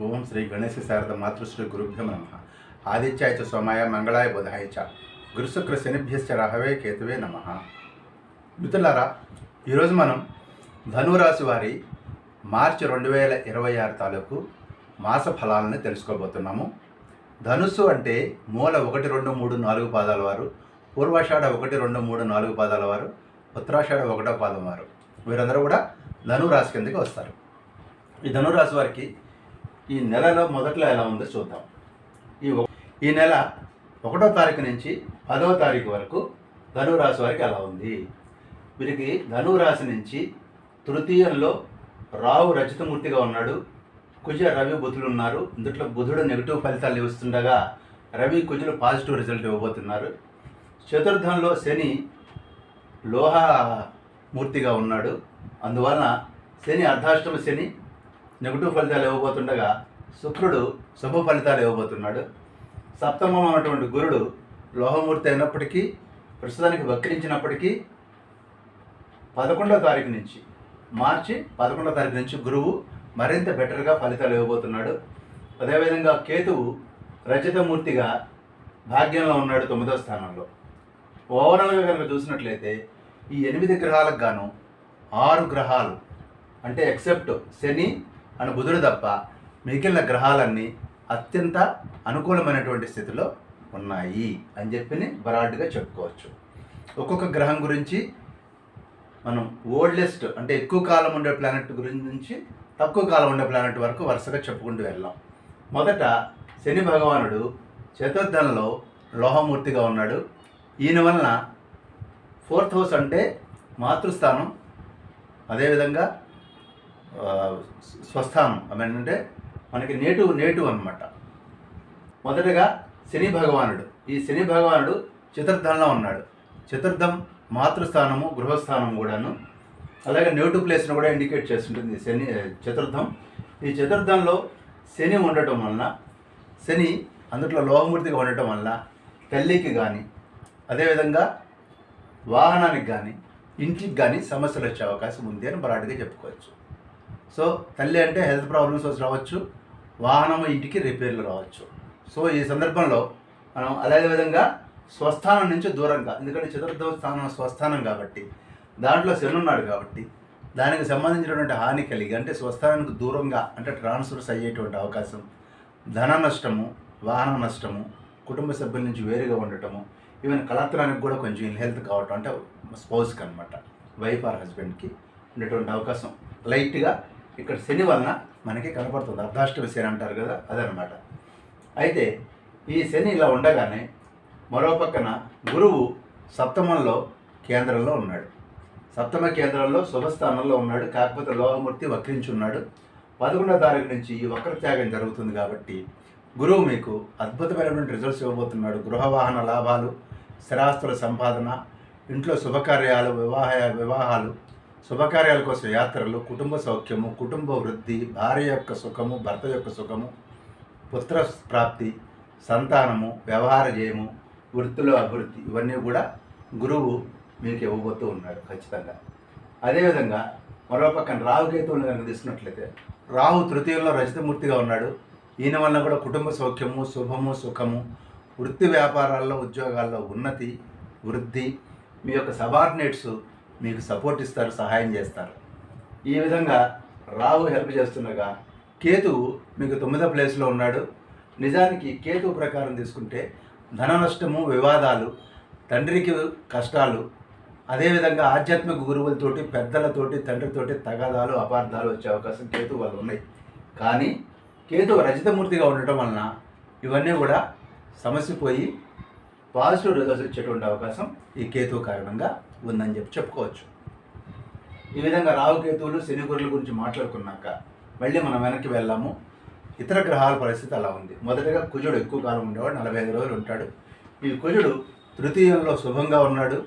ఓం శ్రీ గణేశ శారద మాతృశ్రీ గురుభ్యో నమ. ఆదిత్యాయ చ సోమాయ మంగళాయ బుధాయ చ గురుశుక్ర శనిభ్యశ్చ రాహవే కేతువే నమ. మిత్రులారా, ఈరోజు మనం ధనురాశి వారి మార్చి 2026 తాలూకు మాస ఫలాలను తెలుసుకోబోతున్నాము. ధనుస్సు అంటే మూల 1, 2, 3, 4 పాదాల వారు, పూర్వాషాఢ 1, 2, 3, 4 పాదాల వారు, ఉత్తరాషాఢ 1వ పాదం వారు, వీరందరూ కూడా ధనురాశి కిందకి వస్తారు. ఈ ధనురాశి వారికి ఈ నెలలో మొదట్లో ఎలా ఉందో చూద్దాం. ఈ నెల 1వ తారీఖు నుంచి 10వ తారీఖు వరకు ధనురాశి వారికి ఎలా ఉంది. వీరికి ధనురాశి నుంచి తృతీయంలో రాహు రజితమూర్తిగా ఉన్నాడు, కుజ రవి బుధులు ఉన్నారు. ఇందులో బుధుడు నెగిటివ్ ఫలితాలు ఇస్తుండగా రవి కుజులు పాజిటివ్ రిజల్ట్ ఇవ్వబోతున్నారు. చతుర్థంలో శని లోహ మూర్తిగా ఉన్నాడు. అందువలన శని అర్ధాష్టమ శని నెగిటివ్ ఫలితాలు ఇవ్వబోతుండగా శుక్రుడు శుభ ఫలితాలు ఇవ్వబోతున్నాడు. సప్తమం ఉన్నటువంటి గురుడు లోహమూర్తి అయినప్పటికీ ప్రస్తుతానికి వక్రించినప్పటికీ 11వ తారీఖు నుంచి మార్చి 11వ తారీఖు నుంచి గురువు మరింత బెటర్గా ఫలితాలు ఇవ్వబోతున్నాడు. అదేవిధంగా కేతువు రజతమూర్తిగా భాగ్యంలో ఉన్నాడు 9వ స్థానంలో. ఓవరాల్గా కనుక చూసినట్లయితే ఈ 8 గ్రహాలకు గాను 6 గ్రహాలు అంటే ఎక్సెప్ట్ శని అని బుధుడు తప్ప మిగిలిన గ్రహాలన్నీ అత్యంత అనుకూలమైనటువంటి స్థితిలో ఉన్నాయి అని చెప్పి బరాడ్గా చెప్పుకోవచ్చు. ఒక్కొక్క గ్రహం గురించి మనం ఓల్డెస్ట్ అంటే ఎక్కువ కాలం ఉండే ప్లానెట్ గురించి తక్కువ కాలం ఉండే ప్లానెట్ వరకు వరుసగా చెప్పుకుంటూ వెళ్ళాం. మొదట శని భగవానుడు చతుర్థంలో లోహమూర్తిగా ఉన్నాడు. ఈయన వలన 4th హౌస్ అంటే మాతృస్థానం, అదేవిధంగా స్వస్థానం అంటే మనకి నేటివ్ అన్నమాట. మొదటగా శని భగవానుడు, ఈ శని భగవానుడు చతుర్థంలో ఉన్నాడు. చతుర్థం మాతృస్థానము, గృహస్థానం కూడాను, అలాగే నేటివ్ ప్లేస్ను కూడా ఇండికేట్ చేస్తుంటుంది శని చతుర్థం. ఈ చతుర్థంలో శని ఉండటం వలన, శని అందులో లోహమూర్తిగా ఉండటం వలన తల్లికి కానీ అదేవిధంగా వాహనానికి కానీ ఇంటికి కానీ సమస్యలు వచ్చే అవకాశం ఉంది అని బరాటుగా చెప్పుకోవచ్చు. సో తల్లి అంటే హెల్త్ ప్రాబ్లమ్స్ రావచ్చు, వాహనము ఇంటికి రిపేర్లు రావచ్చు. సో ఈ సందర్భంలో మనం అదేవిధంగా స్వస్థానం నుంచి దూరంగా, ఎందుకంటే చతుర్థ స్థానం స్వస్థానం కాబట్టి దాంట్లో శని ఉన్నాడు కాబట్టి దానికి సంబంధించినటువంటి హాని కలిగి అంటే స్వస్థానానికి దూరంగా అంటే ట్రాన్స్ఫర్స్ అయ్యేటువంటి అవకాశం, ధన నష్టము, వాహన నష్టము, కుటుంబ సభ్యుల నుంచి వేరుగా ఉండటము, ఈవెన్ కళత్రానికి కూడా కొంచెం ఇన్హెల్త్ కావటం అంటే స్పౌస్కి అనమాట, వైఫ్ ఆర్ హస్బెండ్కి ఉండేటువంటి అవకాశం లైట్గా ఇక్కడ శని వలన మనకి కనపడుతుంది. అర్ధాష్టమ శని అంటారు కదా, అదనమాట. అయితే ఈ శని ఇలా ఉండగానే మరో పక్కన గురువు సప్తమంలో కేంద్రంలో ఉన్నాడు. సప్తమ కేంద్రంలో శుభస్థానంలో ఉన్నాడు. కాకపోతే లోహమూర్తి వక్రించున్నాడు. 11వ తారీఖు నుంచి ఈ వక్రత్యాగం జరుగుతుంది కాబట్టి గురువు మీకు అద్భుతమైనటువంటి రిజల్ట్స్ ఇవ్వబోతున్నాడు. గృహ వాహన లాభాలు, స్థిరాస్తుల సంపాదన, ఇంట్లో శుభకార్యాలు, వివాహాలు, శుభకార్యాల కోసం యాత్రలు, కుటుంబ సౌఖ్యము, కుటుంబ వృద్ధి, భార్య యొక్క సుఖము, భర్త యొక్క సుఖము, పుత్ర ప్రాప్తి, సంతానము, వ్యవహార జయము, వృత్తిలో అభివృద్ధి, ఇవన్నీ కూడా గురువు మీకు ఇవ్వబోతూ ఉన్నాడు ఖచ్చితంగా. అదేవిధంగా మరో పక్కన రాహుకేతువులను కనుక తీసుకున్నట్లయితే రాహు తృతీయంలో రజితమూర్తిగా ఉన్నాడు. ఈయన వలన కూడా కుటుంబ సౌఖ్యము, శుభము, సుఖము, వృత్తి వ్యాపారాల్లో ఉద్యోగాల్లో ఉన్నతి, వృద్ధి, మీ యొక్క సబార్డినేట్స్ మీకు సపోర్ట్ ఇస్తారు, సహాయం చేస్తారు. ఈ విధంగా రాహు హెల్ప్ చేస్తుండగా కేతువు మీకు 9వ ప్లేస్లో ఉన్నాడు. నిజానికి కేతువు ప్రకారం తీసుకుంటే ధన నష్టము, వివాదాలు, తండ్రికి కష్టాలు, అదేవిధంగా ఆధ్యాత్మిక గురువులతోటి, పెద్దలతోటి, తండ్రితోటి తగాదాలు, అపార్థాలు వచ్చే అవకాశం కేతువు వల్ల ఉన్నాయి. కానీ కేతువు రజితమూర్తిగా ఉండటం వలన ఇవన్నీ కూడా సమస్యపోయి పాజిటివ్ రిజల్ట్స్ వచ్చేటువంటి అవకాశం ఈ కేతువు కారణంగా ఉందని చెప్పుకోవచ్చు. ఈ విధంగా రాహుకేతువులు, శని గురుల గురించి మాట్లాడుకున్నాక మళ్ళీ మనం వెనక్కి వెళ్ళాము. ఇతర గ్రహాల పరిస్థితి అలా ఉంది. మొదటగా కుజుడు ఎక్కువ కాలం ఉండేవాడు, 45 రోజులు ఉంటాడు. ఈ కుజుడు తృతీయంలో శుభంగా ఉన్నాడు.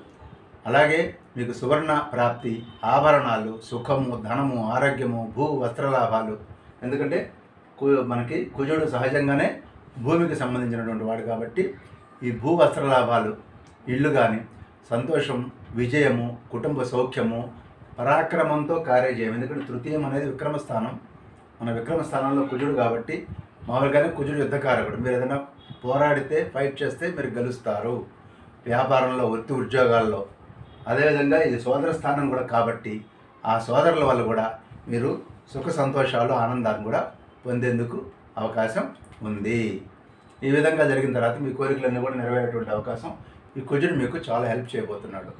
అలాగే మీకు సువర్ణ ప్రాప్తి, ఆభరణాలు, సుఖము, ధనము, ఆరోగ్యము, భూ వస్త్రలాభాలు. ఎందుకంటే మనకి కుజుడు సహజంగానే భూమికి సంబంధించినటువంటి వాడు కాబట్టి ఈ భూ వస్త్రలాభాలు, ఇల్లు కానీ, సంతోషం, విజయము, కుటుంబ సౌఖ్యము, పరాక్రమంతో కార్యజయం. ఎందుకంటే తృతీయం అనేది విక్రమస్థానం, మన విక్రమ స్థానంలో కుజుడు కాబట్టి మామూలుగానే కుజుడు యుద్ధకారకుడు. మీరు ఏదైనా పోరాడితే ఫైట్ చేస్తే మీరు గెలుస్తారు వ్యాపారంలో, వృత్తి ఉద్యోగాల్లో. అదేవిధంగా ఇది సోదర స్థానం కూడా కాబట్టి ఆ సోదరుల వల్ల కూడా మీరు సుఖ సంతోషాలు, ఆనందాన్ని కూడా పొందేందుకు అవకాశం ఉంది. ఈ విధంగా జరిగిన తర్వాత మీ కోరికలన్నీ కూడా నెరవేరేటువంటి అవకాశం ఈ కుజుడు మీకు చాలా హెల్ప్ చేయబోతున్నాడు.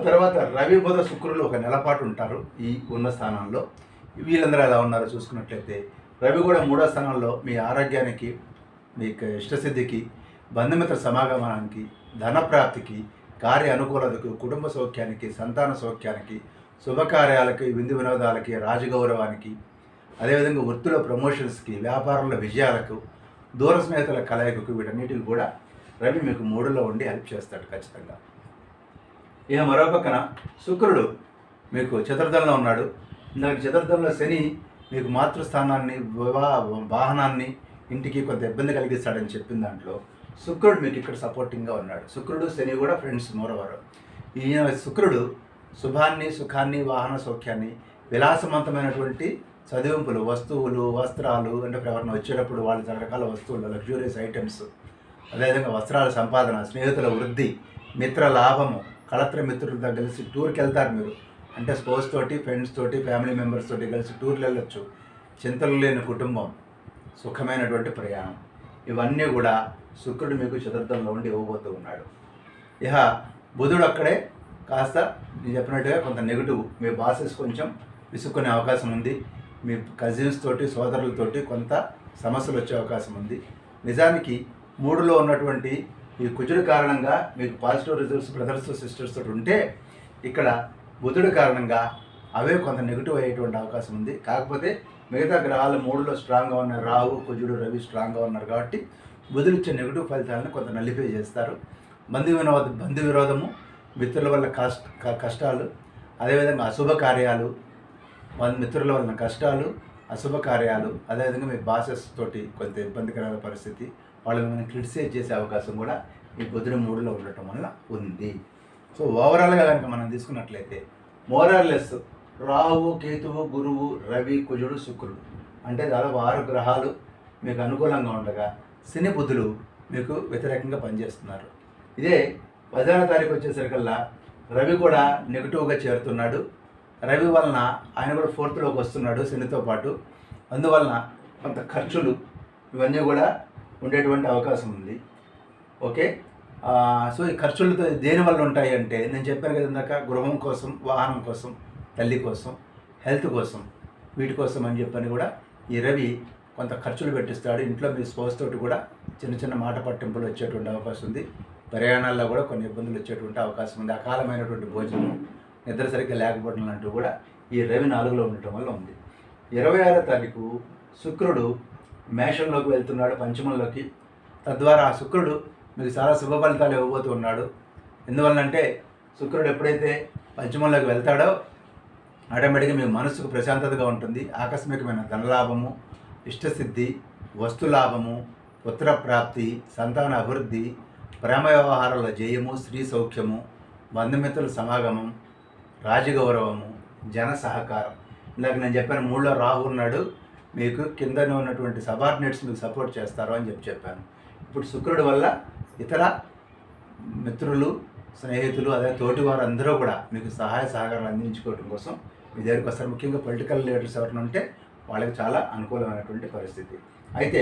తర్వాత రవి, బుధ, శుక్రులు ఒక నెల పాటు ఉంటారు ఈ ఉన్న స్థానంలో. వీళ్ళందరూ ఎలా ఉన్నారో చూసుకున్నట్లయితే రవి కూడా 3వ స్థానంలో మీ ఆరోగ్యానికి, మీకు ఇష్టసిద్ధికి, బంధుమిత్ర సమాగమానికి, ధనప్రాప్తికి, కార్య అనుకూలతకు, కుటుంబ సౌఖ్యానికి, సంతాన సౌఖ్యానికి, శుభకార్యాలకి, విందు వినోదాలకి, రాజగౌరవానికి, అదేవిధంగా వృత్తిలో ప్రమోషన్స్కి, వ్యాపారంలో విజయాలకు, దూర స్నేహితుల కలయికకు, వీటన్నిటికి కూడా రవి మీకు 3లో ఉండి హెల్ప్ చేస్తాడు ఖచ్చితంగా. ఇక మరో పక్కన శుక్రుడు మీకు చతుర్థంలో ఉన్నాడు. ఇందాక చతుర్థంలో శని మీకు మాతృస్థానాన్ని, వాహనాన్ని, ఇంటికి కొంత ఇబ్బంది కలిగిస్తాడని చెప్పిన దాంట్లో శుక్రుడు మీకు ఇక్కడ సపోర్టింగ్గా ఉన్నాడు. శుక్రుడు, శని కూడా ఫ్రెండ్స్ మోరవరు. ఈయన శుక్రుడు శుభాన్ని, సుఖాన్ని, వాహన సౌఖ్యాన్ని, విలాసవంతమైనటువంటి చదివింపులు, వస్తువులు, వస్త్రాలు, అంటే ఎవరైనా వచ్చేటప్పుడు వాళ్ళు రకరకాల వస్తువులు, లగ్జూరియస్ ఐటమ్స్, అదేవిధంగా వస్త్రాల సంపాదన, స్నేహితుల వృద్ధి, మిత్ర లాభము, కళత్ర మిత్రులతో కలిసి టూర్కి వెళ్తారు మీరు. అంటే స్పోర్ట్స్ తోటి, ఫ్రెండ్స్ తోటి, ఫ్యామిలీ మెంబర్స్ తోటి కలిసి టూర్లు వెళ్ళొచ్చు. చింతలు లేని కుటుంబం, సుఖమైనటువంటి ప్రయాణం, ఇవన్నీ కూడా శుక్రుడు మీకు చతుర్థంలో ఉండి ఇవ్వబోతూ ఉన్నాడు. ఇక బుధుడు అక్కడే కాస్త నేను చెప్పినట్టుగా కొంత నెగిటివ్, మీ బాసెస్ కొంచెం విసుక్కునే అవకాశం ఉంది. మీ కజిన్స్ తోటి, సోదరులతోటి కొంత సమస్యలు వచ్చే అవకాశం ఉంది. నిజానికి 3లో ఉన్నటువంటి ఈ కుజుడు కారణంగా మీకు పాజిటివ్ రిజల్ట్స్ బ్రదర్స్, సిస్టర్స్ తోటి ఉంటే, ఇక్కడ బుధుడు కారణంగా అవే కొంత నెగిటివ్ అయ్యేటువంటి అవకాశం ఉంది. కాకపోతే మిగతా గ్రహాలు 3లో స్ట్రాంగ్గా ఉన్నారు. రాహు, కుజుడు, రవి స్ట్రాంగ్గా ఉన్నారు కాబట్టి బుధుడు ఇచ్చే నెగిటివ్ ఫలితాలను కొంత నలిఫై చేస్తారు. బంధు విరోధము, మిత్రుల వల్ల కష్టాలు, అదేవిధంగా అశుభ కార్యాలు, మిత్రుల వలన కష్టాలు, అశుభ కార్యాలు, అదేవిధంగా మీ బాసెస్ తోటి కొంత ఇబ్బందికరమైన పరిస్థితి, వాళ్ళు మిమ్మల్ని క్రిటిసైజ్ చేసే అవకాశం కూడా ఈ బుధుడు 3లో ఉండటం వల్ల ఉంది. సో ఓవరాల్గా కనుక మనం తీసుకున్నట్లయితే మోరార్లెస్ రాహు, కేతువు, గురువు, రవి, కుజుడు, శుక్రుడు అంటే దాదాపు 6 గ్రహాలు మీకు అనుకూలంగా ఉండగా శని, బుధులు మీకు వ్యతిరేకంగా పనిచేస్తున్నారు. ఇదే 10వ తారీఖు వచ్చేసరికల్లా రవి కూడా నెగిటివ్గా చేరుతున్నాడు. రవి వలన ఆయన కూడా 4థ్లోకి వస్తున్నాడు శనితో పాటు. అందువలన కొంత ఖర్చులు ఇవన్నీ కూడా ఉండేటువంటి అవకాశం ఉంది. ఓకే, సో ఈ ఖర్చులతో దేనివల్ల ఉంటాయి అంటే నేను చెప్పాను కదా ఇందాక, గృహం కోసం, వాహనం కోసం, తల్లి కోసం, హెల్త్ కోసం, వీటి కోసం అని చెప్పని కూడా ఈ రవి కొంత ఖర్చులు పెట్టిస్తాడు. ఇంట్లో మీ స్పోర్ట్స్ తోటి కూడా చిన్న చిన్న మాట పట్టింపులు వచ్చేటువంటి అవకాశం ఉంది. ప్రయాణాల్లో కూడా కొన్ని ఇబ్బందులు వచ్చేటువంటి అవకాశం ఉంది. అకాలమైనటువంటి భోజనం, నిద్ర సరిగ్గా లేకపోవడం లాంటివి కూడా ఈ రవి 4లో ఉండటం వల్ల ఉంది. 26వ తారీఖు శుక్రుడు మేషంలోకి వెళ్తున్నాడు, పంచమంలోకి. తద్వారా ఆ శుక్రుడు మీకు చాలా శుభ ఫలితాలు ఇవ్వబోతూ ఉన్నాడు. ఎందువల్లంటే శుక్రుడు ఎప్పుడైతే పంచమంలోకి వెళ్తాడో ఆటోమేటిక్గా మీ మనసుకు ప్రశాంతతగా ఉంటుంది. ఆకస్మికమైన ధనలాభము, ఇష్టసిద్ధి, వస్తులాభము, పుత్రప్రాప్తి, సంతాన అభివృద్ధి, ప్రేమ వ్యవహారాల జయము, స్త్రీ సౌఖ్యము, బంధుమిత్రుల సమాగమం, రాజగౌరవము, జన సహకారం. ఇందాక నేను చెప్పాను 3లో రాహు ఉన్నాడు, మీకు కిందనే ఉన్నటువంటి సబార్డినేట్స్ మీకు సపోర్ట్ చేస్తారు అని చెప్పాను. ఇప్పుడు శుక్రుడి వల్ల ఇతర మిత్రులు, స్నేహితులు, అదే తోటి వారు అందరూ కూడా మీకు సహాయ సహకారాలు అందించుకోవడం కోసం మీ దగ్గరికి వస్తారు. ముఖ్యంగా పొలిటికల్ లీడర్స్ ఎవరైనా ఉంటే వాళ్ళకి చాలా అనుకూలమైనటువంటి పరిస్థితి. అయితే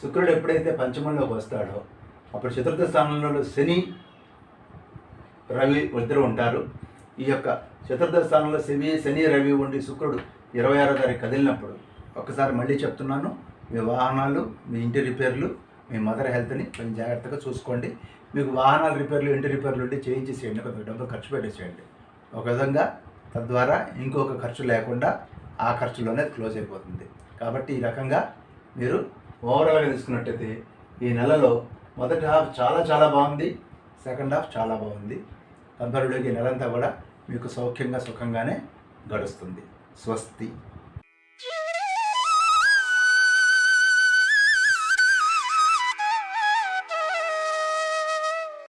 శుక్రుడు ఎప్పుడైతే పంచమంలోకి వస్తాడో అప్పుడు చతుర్థ స్థానంలో శని, రవి ఇద్దరు ఉంటారు. ఈ యొక్క చతుర్థ స్థానంలో శని, రవి ఉండి శుక్రుడు 26వ తారీఖు కదిలినప్పుడు, ఒక్కసారి మళ్ళీ చెప్తున్నాను, మీ వాహనాలు, మీ ఇంటి రిపేర్లు, మీ మదర్ హెల్త్ని కొంచెం జాగ్రత్తగా చూసుకోండి. మీకు వాహనాల రిపేర్లు, ఇంటి రిపేర్లు ఉంటే చేయించేసేయండి, కొంత డబ్బులు ఖర్చు పెట్టేసేయండి. ఒక విధంగా తద్వారా ఇంకొక ఖర్చు లేకుండా ఆ ఖర్చులోనే క్లోజ్ అయిపోతుంది. కాబట్టి ఈ రకంగా మీరు ఓవరాల్గా తీసుకున్నట్టయితే ఈ నెలలో మొదటి హాఫ్ చాలా చాలా బాగుంది, సెకండ్ హాఫ్ చాలా బాగుంది. కంపేర్డ్గా ఈ నెలంతా కూడా మీకు సౌఖ్యంగా, సుఖంగానే గడుస్తుంది. స్వస్తి.